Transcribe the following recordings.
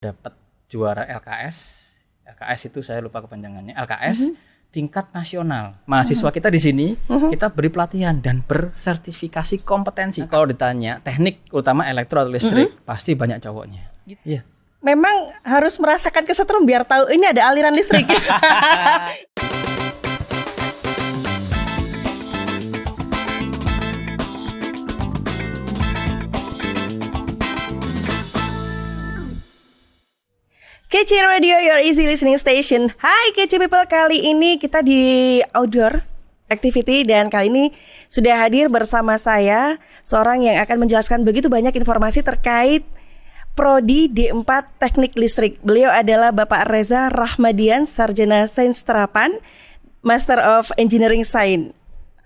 dapat juara LKS itu saya lupa kepanjangannya, LKS tingkat nasional. Mahasiswa kita di sini kita beri pelatihan dan bersertifikasi kompetensi. Kalau ditanya teknik utama elektro atau listrik, pasti banyak cowoknya. Iya. Memang harus merasakan kesetrum biar tahu ini ada aliran listrik. Kece Radio, your easy listening station. Hai Kece People, kali ini kita di outdoor activity dan kali ini sudah hadir bersama saya seorang yang akan menjelaskan begitu banyak informasi terkait Prodi D4 Teknik Listrik. Beliau adalah Bapak Reza Rahmadian, Sarjana Sains Terapan, Master of Engineering Science.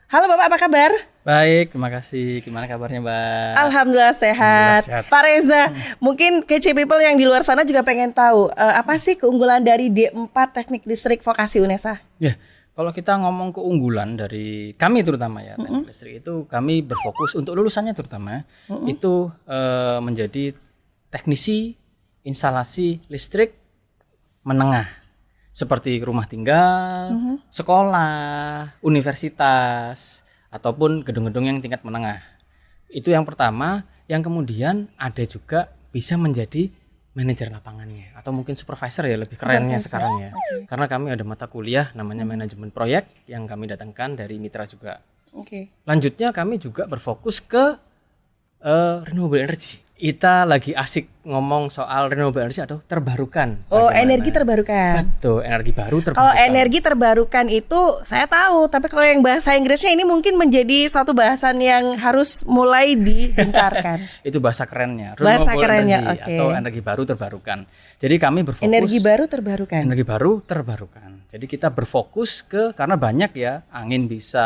Halo Bapak, apa kabar? Baik, terima kasih. Gimana kabarnya, Mbak? Alhamdulillah sehat. Pak Reza, mungkin Kece People yang di luar sana juga pengen tahu apa sih keunggulan dari D4 Teknik Listrik Vokasi UNESA? Ya, kalau kita ngomong keunggulan dari kami terutama ya, Teknik Listrik itu kami berfokus untuk lulusannya terutama itu menjadi teknisi instalasi listrik menengah seperti rumah tinggal, sekolah, universitas, ataupun gedung-gedung yang tingkat menengah. Itu yang pertama. Yang kemudian ada juga bisa menjadi manajer lapangannya atau mungkin supervisor ya, lebih kerennya sekarang ya. Karena kami ada mata kuliah namanya manajemen proyek yang kami datangkan dari mitra juga. Lanjutnya kami juga berfokus ke renewable energy. Kita lagi asik ngomong soal renewable energy atau terbarukan. Oh, bagaimana? Energi terbarukan. Betul, energi baru terbarukan. Kalau energi terbarukan itu saya tahu, tapi kalau yang bahasa Inggrisnya ini mungkin menjadi suatu bahasan yang harus mulai digencarkan. Itu bahasa kerennya. Bahasa kerennya, atau energi baru terbarukan. Jadi kami berfokus energi baru terbarukan. Energi baru terbarukan. Jadi kita berfokus ke, karena banyak ya, angin bisa,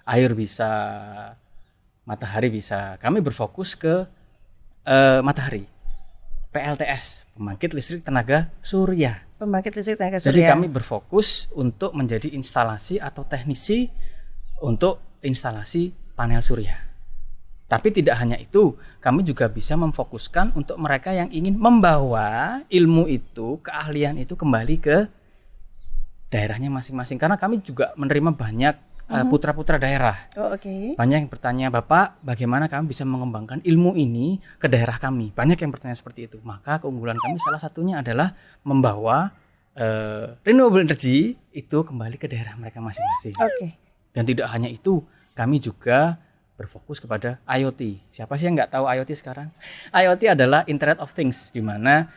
air bisa, matahari bisa. Kami berfokus ke matahari, PLTS, pembangkit listrik tenaga surya. Pembangkit listrik tenaga surya. Jadi kami berfokus untuk menjadi instalasi atau teknisi untuk instalasi panel surya. Tapi tidak hanya itu, kami juga bisa memfokuskan untuk mereka yang ingin membawa ilmu itu, keahlian itu kembali ke daerahnya masing-masing. Karena kami juga menerima banyak putra-putra daerah. Banyak yang bertanya, Bapak, bagaimana kami bisa mengembangkan ilmu ini ke daerah kami? Banyak yang bertanya seperti itu. Maka keunggulan kami salah satunya adalah membawa renewable energy itu kembali ke daerah mereka masing-masing. Dan tidak hanya itu, kami juga berfokus kepada IoT. Siapa sih yang nggak tahu IoT sekarang? IoT adalah Internet of Things, di mana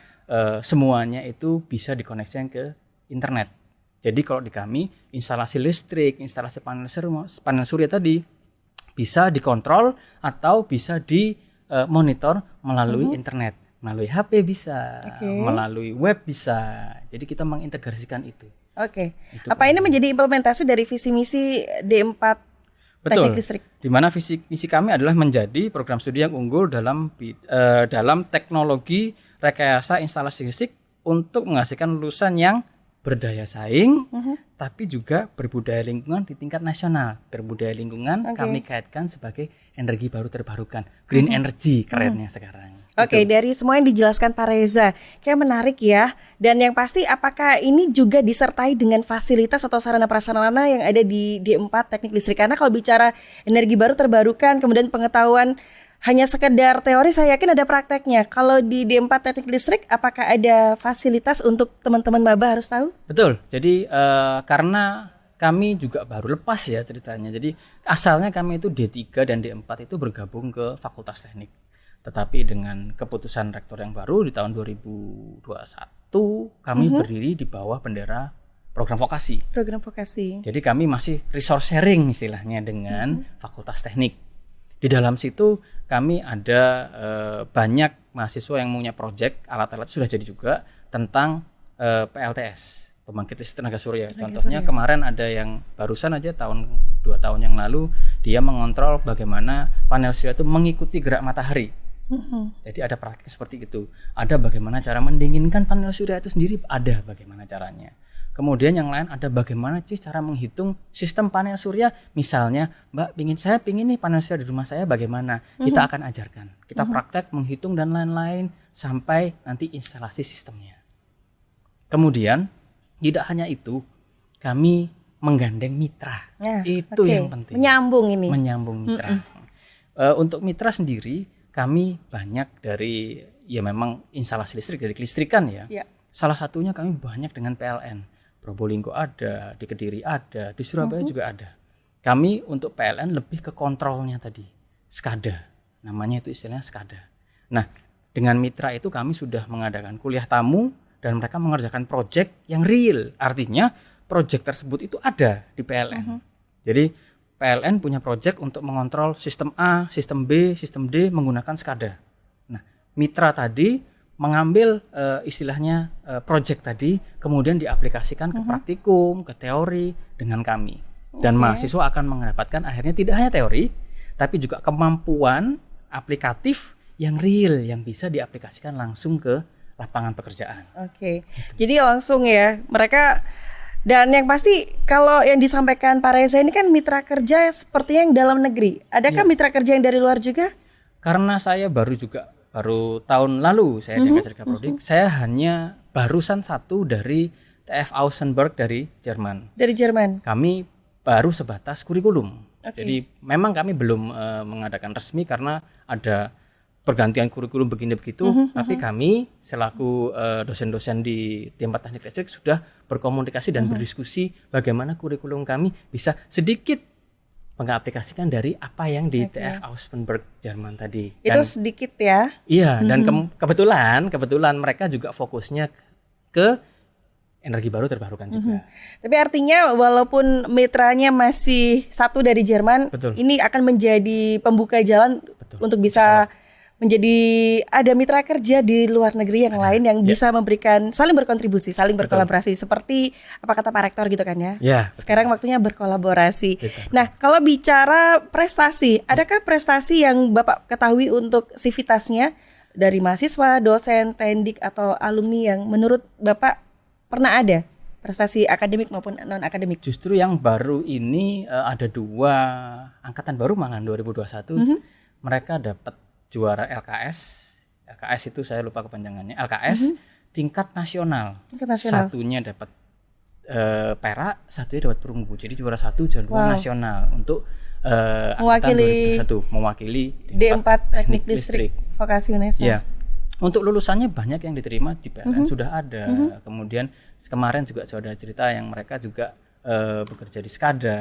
semuanya itu bisa dikoneksikan ke internet. Jadi kalau di kami, instalasi listrik, instalasi panel surya tadi bisa dikontrol atau bisa dimonitor melalui internet. Melalui HP bisa, melalui web bisa. Jadi kita mengintegrasikan itu. Apa ini menjadi implementasi dari visi misi D4 Teknik Listrik? Di mana visi misi kami adalah menjadi program studi yang unggul dalam teknologi rekayasa instalasi listrik untuk menghasilkan lulusan yang berdaya saing, tapi juga berbudaya lingkungan di tingkat nasional. Berbudaya lingkungan kami kaitkan sebagai energi baru terbarukan, green energy kerennya sekarang. Dari semua yang dijelaskan Pak Reza, kayak menarik ya. Dan yang pasti, apakah ini juga disertai dengan fasilitas atau sarana prasarana yang ada di D4 Teknik Listrik? Karena kalau bicara energi baru terbarukan, kemudian pengetahuan hanya sekedar teori, saya yakin ada prakteknya. Kalau di D4 Teknik Listrik, apakah ada fasilitas untuk teman-teman maba harus tahu? Betul. Jadi karena kami juga baru lepas ya ceritanya. Jadi asalnya kami itu D3 dan D4 itu bergabung ke Fakultas Teknik. Tetapi dengan keputusan rektor yang baru di tahun 2021, kami berdiri di bawah bendera program vokasi. Program vokasi. Jadi kami masih resource sharing istilahnya dengan Fakultas Teknik. Di dalam situ kami ada banyak mahasiswa yang punya proyek, alat-alat sudah jadi juga tentang PLTS, pembangkit listrik tenaga surya. Contohnya kemarin ada yang barusan aja 2 tahun yang lalu, dia mengontrol bagaimana panel surya itu mengikuti gerak matahari. Jadi ada praktik seperti itu. Ada bagaimana cara mendinginkan panel surya itu sendiri, ada bagaimana caranya. Kemudian yang lain ada bagaimana sih cara menghitung sistem panel surya. Misalnya, Mbak, saya pingin nih panel surya di rumah saya bagaimana. Kita akan ajarkan. Kita praktek menghitung dan lain-lain sampai nanti instalasi sistemnya. Kemudian, tidak hanya itu, kami menggandeng mitra. Itu yang penting. Menyambung ini. Menyambung mitra. Untuk mitra sendiri, kami banyak dari, ya memang instalasi listrik, dari kelistrikan ya. Salah satunya kami banyak dengan PLN. Probolinggo ada, di Kediri ada, di Surabaya juga ada. Kami untuk PLN lebih ke kontrolnya tadi, SCADA, namanya itu istilahnya SCADA. Nah, dengan mitra itu kami sudah mengadakan kuliah tamu dan mereka mengerjakan proyek yang real. Artinya proyek tersebut itu ada di PLN. Jadi PLN punya proyek untuk mengontrol sistem A, sistem B, sistem D menggunakan SCADA. Nah, mitra tadi mengambil istilahnya proyek tadi, kemudian diaplikasikan ke praktikum, ke teori dengan kami. Dan mahasiswa akan mendapatkan akhirnya tidak hanya teori, tapi juga kemampuan aplikatif yang real, yang bisa diaplikasikan langsung ke lapangan pekerjaan. Jadi langsung ya, mereka, dan yang pasti kalau yang disampaikan Pak Reza ini kan mitra kerja sepertinya yang dalam negeri. Adakah mitra kerja yang dari luar juga? Karena saya baru tahun lalu saya diangkat jadi Kaprodi, saya hanya barusan satu dari TF Ausenberg dari Jerman. Dari Jerman. Kami baru sebatas kurikulum. Jadi memang kami belum mengadakan resmi karena ada pergantian kurikulum begini begitu, tapi kami selaku dosen-dosen di tempat teknik listrik sudah berkomunikasi dan berdiskusi bagaimana kurikulum kami bisa sedikit mengaplikasikan dari apa yang di TF Ausenberg Jerman tadi. Itu sedikit ya? Iya, dan kebetulan mereka juga fokusnya ke energi baru terbarukan juga. Tapi artinya walaupun mitranya masih satu dari Jerman, ini akan menjadi pembuka jalan untuk bisa menjadi ada mitra kerja di luar negeri yang lain yang bisa memberikan, saling berkontribusi, saling berkolaborasi seperti apa kata Pak Rektor gitu kan ya. Sekarang waktunya berkolaborasi. Nah, kalau bicara prestasi, adakah prestasi yang Bapak ketahui untuk sivitasnya dari mahasiswa, dosen, tendik atau alumni yang menurut Bapak pernah ada prestasi akademik maupun non akademik? Justru yang baru ini ada 2 angkatan baru mangan 2021, mereka dapat juara LKS itu saya lupa kepanjangannya, LKS tingkat nasional. Satunya dapat perak, satunya dapat perunggu. Jadi juara 1, juara 2 nasional untuk mewakili D4 Teknik Listrik Vokasi UNESA. Ya. Untuk lulusannya banyak yang diterima di PLN sudah ada. Kemudian kemarin juga sudah cerita yang mereka juga bekerja di SCADA.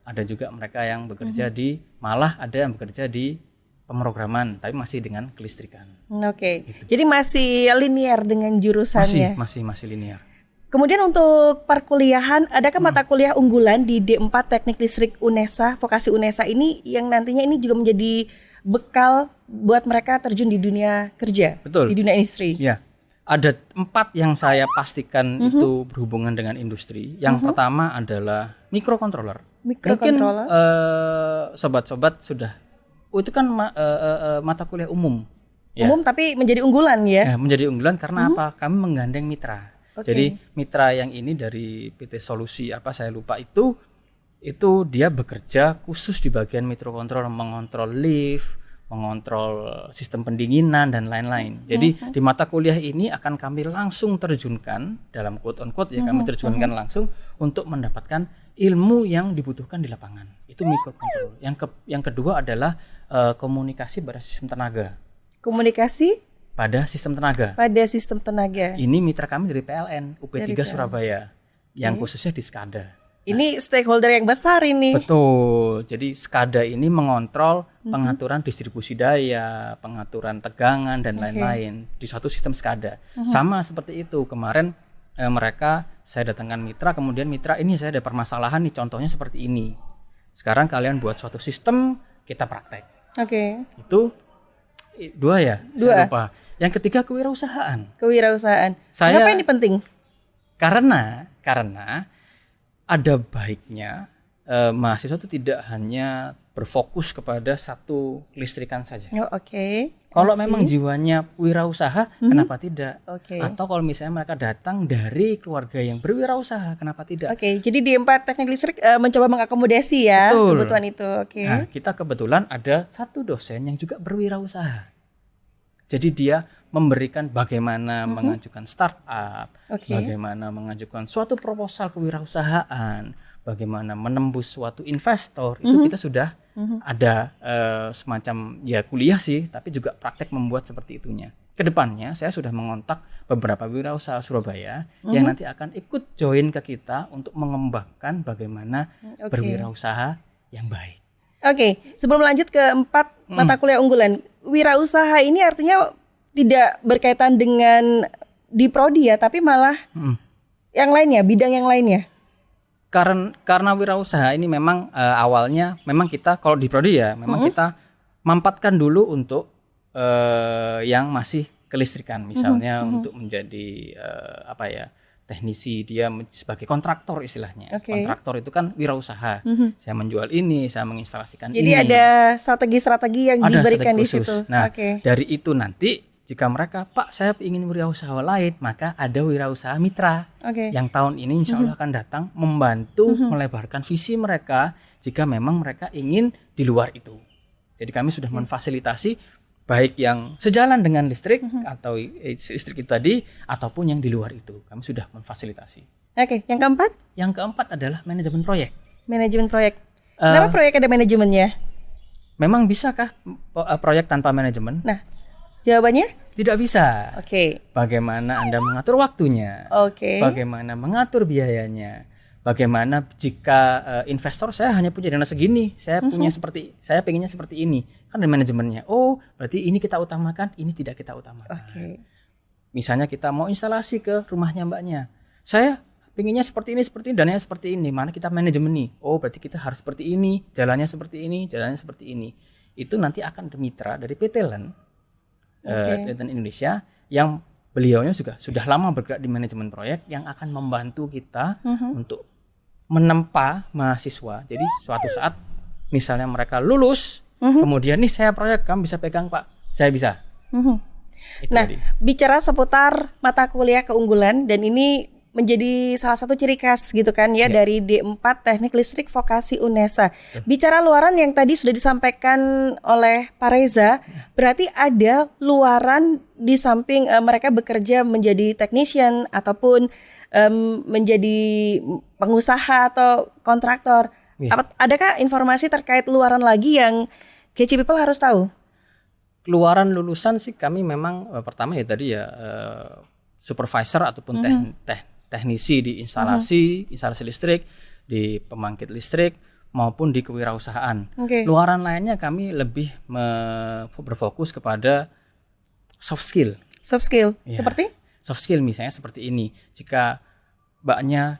Ada juga mereka yang bekerja di, malah ada yang bekerja di pemrograman, tapi masih dengan kelistrikan. Gitu. Jadi masih linear dengan jurusannya. Masih linear. Kemudian untuk perkuliahan, adakah mata kuliah unggulan di D4 Teknik Listrik UNESA, Vokasi UNESA ini yang nantinya ini juga menjadi bekal buat mereka terjun di dunia kerja, di dunia industri? Ya, ada 4 yang saya pastikan itu berhubungan dengan industri. Yang pertama adalah microcontroller. Mungkin sobat-sobat sudah itu kan mata kuliah umum. Umum tapi menjadi unggulan ya? Menjadi unggulan karena apa? Kami menggandeng mitra. Jadi mitra yang ini dari PT Solusi saya lupa itu dia bekerja khusus di bagian microcontroller, mengontrol lift, mengontrol sistem pendinginan dan lain-lain. Jadi di mata kuliah ini akan kami langsung terjunkan dalam quote on quote kami terjunkan langsung untuk mendapatkan ilmu yang dibutuhkan di lapangan. Itu microcontroller. Yang kedua adalah komunikasi pada sistem tenaga. Komunikasi pada sistem tenaga. Pada sistem tenaga. Ini mitra kami dari PLN UP3 Surabaya yang khususnya di SCADA. Ini stakeholder yang besar ini. Betul. Jadi SCADA ini mengontrol pengaturan distribusi daya, pengaturan tegangan dan lain-lain di suatu sistem SCADA. Sama seperti itu. Kemarin saya datangkan mitra, kemudian mitra ini saya ada permasalahan nih, contohnya seperti ini. Sekarang kalian buat suatu sistem, kita praktek. Itu 2 ya? 2. Saya lupa. Yang ketiga kewirausahaan. Kenapa ini penting? Karena ada baiknya mahasiswa itu tidak hanya berfokus kepada satu listrikan saja. Kalau I see. memang jiwanya wirausaha, kenapa tidak? Oke. Atau kalau misalnya mereka datang dari keluarga yang berwirausaha, kenapa tidak? Oke, jadi di 4 teknik listrik mencoba mengakomodasi ya Betul. kebutuhan itu. Oke. Nah, kita kebetulan ada satu dosen yang juga berwirausaha. Jadi dia memberikan bagaimana mengajukan startup, Oke. bagaimana mengajukan suatu proposal kewirausahaan, bagaimana menembus suatu investor. Itu kita sudah ada semacam ya kuliah sih, tapi juga praktek membuat seperti itunya. Kedepannya saya sudah mengontak beberapa wirausaha Surabaya yang nanti akan ikut join ke kita untuk mengembangkan bagaimana berwirausaha yang baik. Oke, sebelum lanjut ke 4 mata kuliah unggulan, wirausaha ini artinya tidak berkaitan dengan di prodi ya, tapi malah yang lainnya, bidang yang lainnya. Karena wirausaha ini memang awalnya memang kita kalau di prodi ya memang kita mampatkan dulu untuk yang masih kelistrikan, misalnya untuk menjadi teknisi, dia sebagai kontraktor istilahnya. Oke. Kontraktor itu kan wirausaha. Saya menjual ini, saya menginstalasikan Jadi ini. ada strategi-strategi yang Ada diberikan strategi di khusus. situ. Nah, Oke. dari itu nanti jika mereka, Pak, saya ingin wirausaha lain, maka ada wirausaha mitra Oke. yang tahun ini insya Allah akan datang membantu melebarkan visi mereka jika memang mereka ingin di luar itu. Jadi kami sudah memfasilitasi baik yang sejalan dengan listrik atau listrik itu tadi ataupun yang di luar itu. Kami sudah memfasilitasi. Oke, yang keempat, Yang keempat adalah manajemen proyek. manajemen proyek. Kenapa proyek ada manajemennya? Memang bisakah proyek tanpa manajemen? Nah, jawabannya? Tidak bisa. Oke. Bagaimana Anda mengatur waktunya? Oke. Bagaimana mengatur biayanya? Bagaimana jika investor saya hanya punya dana segini, saya pengennya seperti ini, kan ada manajemennya. Oh, berarti ini kita utamakan, ini tidak kita utamakan. Oke. Misalnya kita mau instalasi ke rumahnya mbaknya, saya pengennya seperti ini, dananya seperti ini, mana kita manajemen nih? Oh, berarti kita harus seperti ini, jalannya seperti ini, jalannya seperti ini. Itu nanti akan ada mitra dari PT LEN, LEN Indonesia, yang beliaunya juga sudah lama bergerak di manajemen proyek yang akan membantu kita untuk menempa mahasiswa. Jadi suatu saat misalnya mereka lulus, kemudian nih saya proyek, kamu bisa pegang Pak, saya bisa. Itu Nah, tadi. bicara seputar mata kuliah keunggulan, dan ini menjadi salah satu ciri khas gitu kan ya dari D4 Teknik Listrik Vokasi UNESA. Bicara luaran yang tadi sudah disampaikan oleh Pak Reza, berarti ada luaran di samping mereka bekerja menjadi technician ataupun menjadi pengusaha atau kontraktor. Adakah informasi terkait luaran lagi yang KC People harus tahu? Keluaran lulusan sih kami memang pertama ya tadi ya supervisor ataupun teknisi di instalasi listrik, di pembangkit listrik maupun di kewirausahaan. Luaran lainnya kami lebih berfokus kepada soft skill. Soft skill Ya. seperti? Soft skill misalnya seperti ini. Jika mbaknya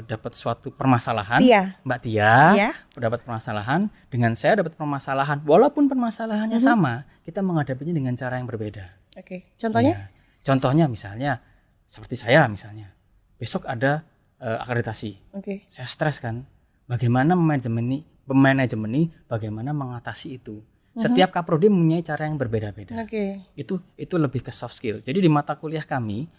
dapat suatu permasalahan, Mbak Tia dapat permasalahan, dengan saya dapat permasalahan, walaupun permasalahannya sama, kita menghadapinya dengan cara yang berbeda. Oke. Contohnya? Ya. Contohnya misalnya seperti saya misalnya, besok ada akreditasi. Oke. Saya stres kan, bagaimana memanajemeni, bagaimana mengatasi itu. Setiap kaprodi mempunyai cara yang berbeda-beda. Oke. Itu lebih ke soft skill. Jadi di mata kuliah kami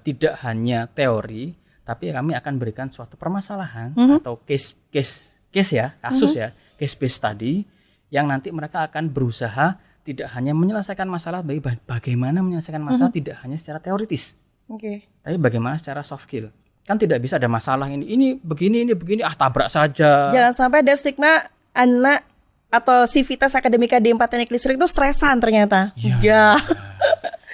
tidak hanya teori, tapi kami akan berikan suatu permasalahan atau kasus based study yang nanti mereka akan berusaha tidak hanya menyelesaikan masalah, bagaimana menyelesaikan masalah tidak hanya secara teoritis, tapi bagaimana secara soft skill. Kan tidak bisa ada masalah ini begini, tabrak saja. Jangan sampai ada stigma anak atau sivitas akademika D4 Teknik Listrik itu stresan ternyata. Ya.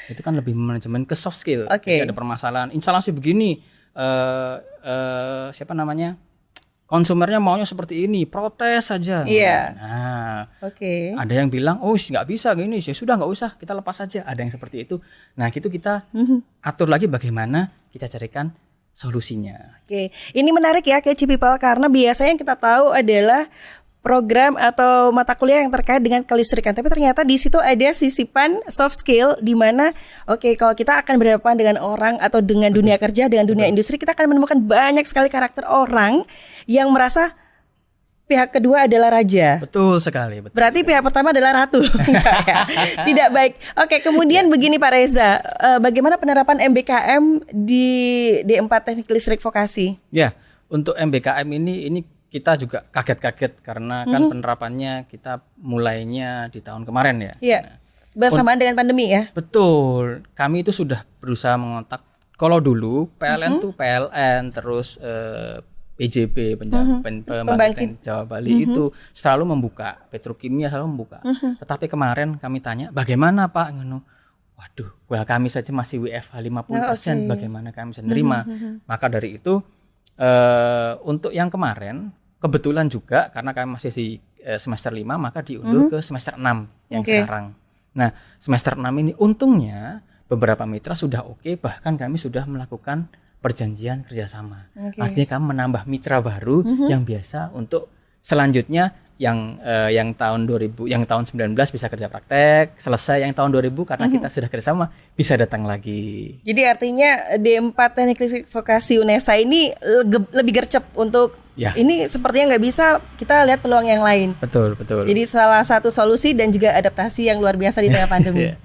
Itu kan lebih manajemen ke soft skill. Oke. Jadi ada permasalahan instalasi begini, konsumernya maunya seperti ini, protes saja. Iya. Nah, Oke. ada yang bilang, oh nggak bisa gini, ya sudah nggak usah, kita lepas saja. Ada yang seperti itu. Nah, itu kita atur lagi bagaimana kita carikan solusinya. Oke, ini menarik ya KC People, karena biasanya yang kita tahu adalah program atau mata kuliah yang terkait dengan kelistrikan, tapi ternyata di situ ada sisipan soft skill di mana kalau kita akan berhadapan dengan orang atau dengan dunia kerja, dengan dunia industri, kita akan menemukan banyak sekali karakter orang yang merasa pihak kedua adalah raja. Betul sekali. Betul Berarti sekali. pihak pertama adalah ratu. Enggak ya? Tidak baik. Oke, kemudian begini Pak Reza, bagaimana penerapan MBKM di D4 Teknik Listrik Vokasi? Ya, untuk MBKM ini kita juga kaget-kaget karena kan penerapannya kita mulainya di tahun kemarin ya. Iya. Bersamaan dengan pandemi ya. Betul. Kami itu sudah berusaha mengontak. Kalau dulu PLN tuh PLN terus PJB Pembangkit Jawa Bali itu selalu membuka, petrokimia selalu membuka. Tetapi kemarin kami tanya, bagaimana Pak? Waduh, kami saja masih WFH 50%, bagaimana kami bisa nerima? Maka dari itu untuk yang kemarin kebetulan juga karena kami masih di semester 5 maka diundur ke semester 6 yang sekarang. Nah, semester 6 ini untungnya beberapa mitra sudah oke, bahkan kami sudah melakukan perjanjian kerjasama. Artinya kami menambah mitra baru yang biasa untuk selanjutnya yang tahun 2000, yang tahun 19 bisa kerja praktek, selesai yang tahun 2000 karena kita sudah kerjasama bisa datang lagi. Jadi artinya D4 Teknik Listrik Vokasi UNESA ini lebih gercep untuk ini sepertinya nggak bisa, kita lihat peluang yang lain. Betul. Jadi salah satu solusi dan juga adaptasi yang luar biasa di tengah pandemi.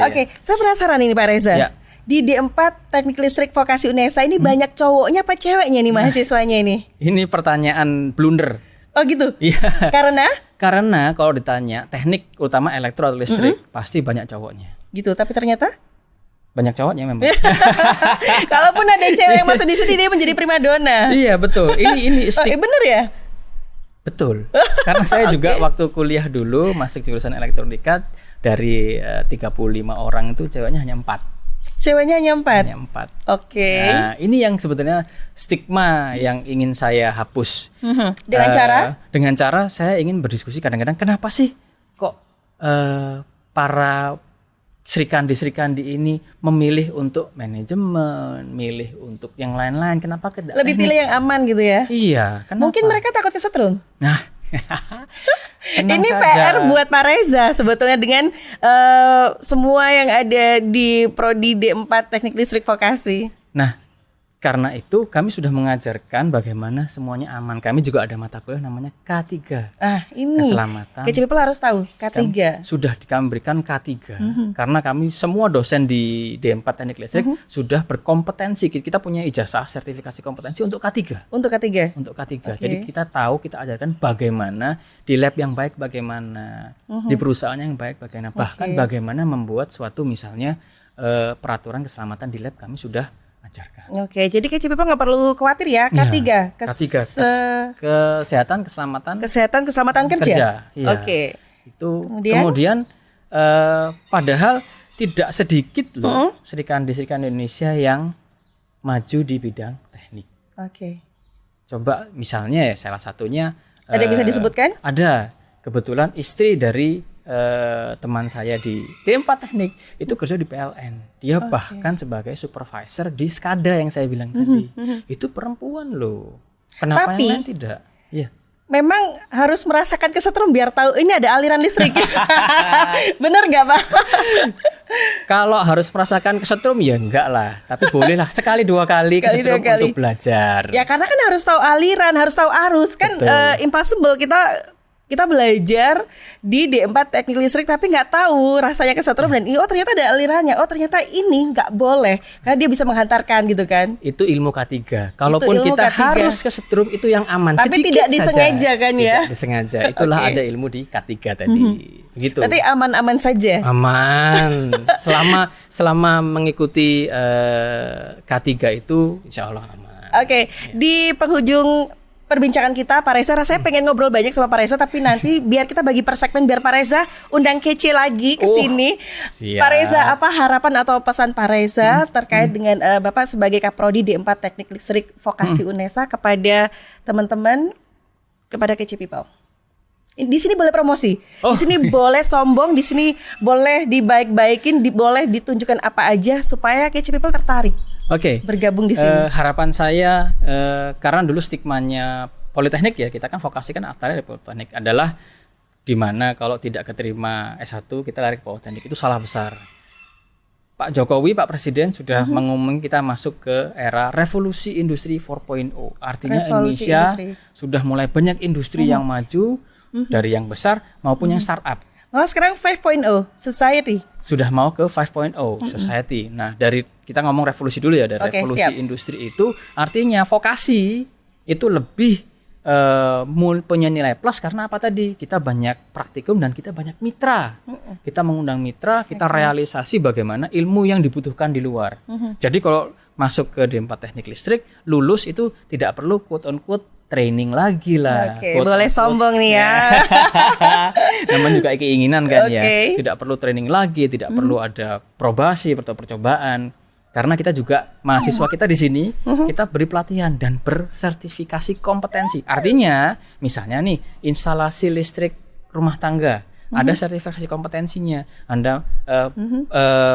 Oke, saya penasaran ini Pak Reza. Di D4 Teknik Listrik Vokasi UNESA ini banyak cowoknya apa ceweknya nih mahasiswanya ini? Ini pertanyaan blunder. Oh gitu? Iya. Karena kalau ditanya teknik utama elektro atau listrik pasti banyak cowoknya. Gitu, tapi ternyata banyak cowoknya memang. Kalaupun ada cewek yang masuk di sini dia menjadi primadona. Iya betul. Ini bener ya? Betul. Karena saya juga waktu kuliah dulu masuk jurusan elektronika dari 35 orang itu ceweknya hanya 4. Ceweknya hanya 4? Hanya 4. Oke. Nah, ini yang sebetulnya stigma yang ingin saya hapus. Dengan cara? Dengan cara saya ingin berdiskusi kadang-kadang kenapa sih kok para Srikandi ini memilih untuk manajemen, milih untuk yang lain-lain. Kenapa lebih pilih yang aman gitu ya? Iya. Kenapa? Mungkin mereka takut kesetrum. Nah, ini saja. PR buat Pak Reza sebetulnya dengan semua yang ada di Prodi D4 Teknik Listrik Vokasi. Nah, karena itu kami sudah mengajarkan bagaimana semuanya aman. Kami juga ada mata kuliah namanya K3. Ini keselamatan. Kece People harus tahu K3. Sudah kami berikan K3 karena kami semua dosen di D4 Teknik Listrik sudah berkompetensi. Kita punya ijazah sertifikasi kompetensi untuk K3. Untuk K3. Untuk K3. Jadi kita tahu, kita ajarkan bagaimana di lab yang baik bagaimana, di perusahaan yang baik bagaimana, bahkan bagaimana membuat suatu misalnya peraturan keselamatan di lab kami sudah ajarkan. Oke, jadi Kece People nggak perlu khawatir ya. K3, kesehatan keselamatan kerja. Iya. Oke. Itu kemudian padahal tidak sedikit loh Srikandi Indonesia yang maju di bidang teknik. Oke. Coba misalnya ya salah satunya ada bisa disebutkan? Ada. Kebetulan istri dari teman saya di D4 Teknik itu kerja di PLN. Dia bahkan sebagai supervisor di SCADA yang saya bilang tadi. Itu perempuan loh. Kenapa yang lain tidak? Iya. Memang harus merasakan kesetrum biar tahu ini ada aliran listrik. Bener nggak Pak? Kalau harus merasakan kesetrum ya enggak lah. Tapi bolehlah sekali dua kali kesetrum untuk belajar. Ya karena kan harus tahu aliran, harus tahu arus. Kan impossible kita belajar di D4 Teknik Listrik tapi nggak tahu rasanya kesetrum dan ternyata ada alirannya. Ternyata ini nggak boleh karena dia bisa menghantarkan gitu kan. Itu ilmu K3. Kalaupun kita K3. Harus kesetrum itu yang aman. Tapi tidak disengaja kan ya. Tidak disengaja. Itulah ada ilmu di K3 tadi. Begitu. Berarti aman-aman saja. Aman. selama mengikuti K3 itu insya Allah aman. Oke. Di penghujung perbincangan kita Pak Reza, rasanya pengen ngobrol banyak sama Pak Reza tapi nanti biar kita bagi per segmen biar Pak Reza undang Kece lagi ke sini. Pak Reza, apa harapan atau pesan Pak Reza terkait dengan Bapak sebagai Kaprodi D4 Teknik Listrik Vokasi UNESA kepada teman-teman, kepada Kece People? Di sini boleh promosi, di sini boleh sombong, di sini boleh dibaik-baikin, boleh ditunjukkan apa aja supaya Kece People tertarik. Oke. Bergabung di sini. Harapan saya karena dulu stigmanya Politeknik ya, kita kan vokasi kan asalnya dari Politeknik adalah di mana kalau tidak keterima S1 kita lari ke Politeknik, itu salah besar. Pak Jokowi, Pak Presiden sudah mengumumkan kita masuk ke era revolusi industri 4.0. Artinya Revolusi Indonesia industri. sudah mulai banyak industri yang maju dari yang besar maupun yang startup. Oh, sekarang 5.0 society. Sudah mau ke 5.0 society. Nah, dari kita ngomong revolusi dulu ya, dari Oke, revolusi siap. industri itu artinya vokasi itu lebih punya nilai plus karena apa tadi? Kita banyak praktikum dan kita banyak mitra. Kita mengundang mitra, kita realisasi bagaimana ilmu yang dibutuhkan di luar. Jadi kalau masuk ke D4 Teknik Listrik, lulus itu tidak perlu quote on quote training lagi lah. Oke, Quote boleh on quote. sombong nih ya. Namanya juga keinginan kan ya. Oke. Tidak perlu training lagi, tidak perlu ada probasi atau percobaan. Karena kita juga mahasiswa kita di sini, kita beri pelatihan dan bersertifikasi kompetensi. Artinya, misalnya nih, instalasi listrik rumah tangga, ada sertifikasi kompetensinya. Anda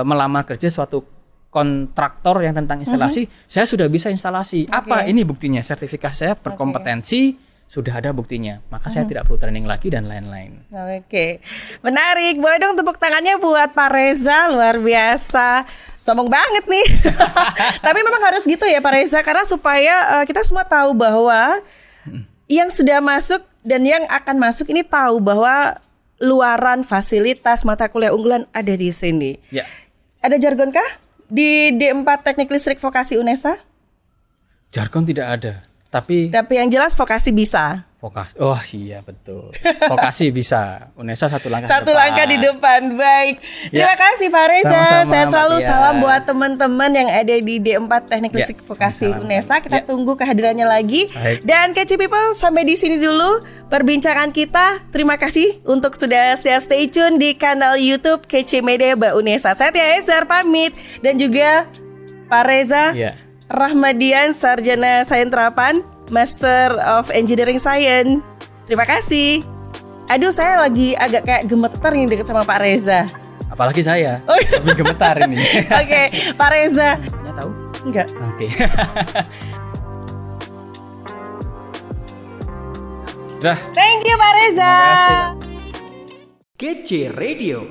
melamar kerja suatu kontraktor yang tentang instalasi, saya sudah bisa instalasi. Apa ini buktinya? Sertifikasi saya berkompetensi, sudah ada buktinya. Maka saya tidak perlu training lagi dan lain-lain. Oke, menarik. Boleh dong tepuk tangannya buat Pak Reza, luar biasa. Sombong banget nih. Tapi memang harus gitu ya Pak Reza, karena supaya kita semua tahu bahwa yang sudah masuk dan yang akan masuk ini tahu bahwa luaran fasilitas mata kuliah unggulan ada di sini. Ya. Ada jargon kah di D4 Teknik Listrik Vokasi UNESA? Jargon tidak ada, tapi Tapi yang jelas vokasi bisa. vokasi. Oh iya betul. Vokasi bisa. UNESA satu langkah. Satu depan. langkah di depan. Baik. Terima kasih Pak Reza. Sama-sama, Saya selalu Mbak Tia. salam buat teman-teman yang ada di D4 Teknik Ya, Listrik Vokasi salam. UNESA. Kita Ya. tunggu kehadirannya lagi. Baik. Dan Kece People, sampai di sini dulu perbincangan kita. Terima kasih untuk sudah setia stay tune di kanal YouTube Kece Media Mbak UNESA. Saya Tia Ezer pamit dan juga Pak Reza Iya. Rahmadian, Sarjana Sains Terapan, Master of Engineering Science. Terima kasih. Aduh, saya lagi agak kayak gemeter nih deket sama Pak Reza. Apalagi saya. Oh, iya. Lebih gemetar ini. Oke, Pak Reza. Nya tahu? Enggak. Oke. Udah. Thank you Pak Reza. Terima kasih. Kece Radio.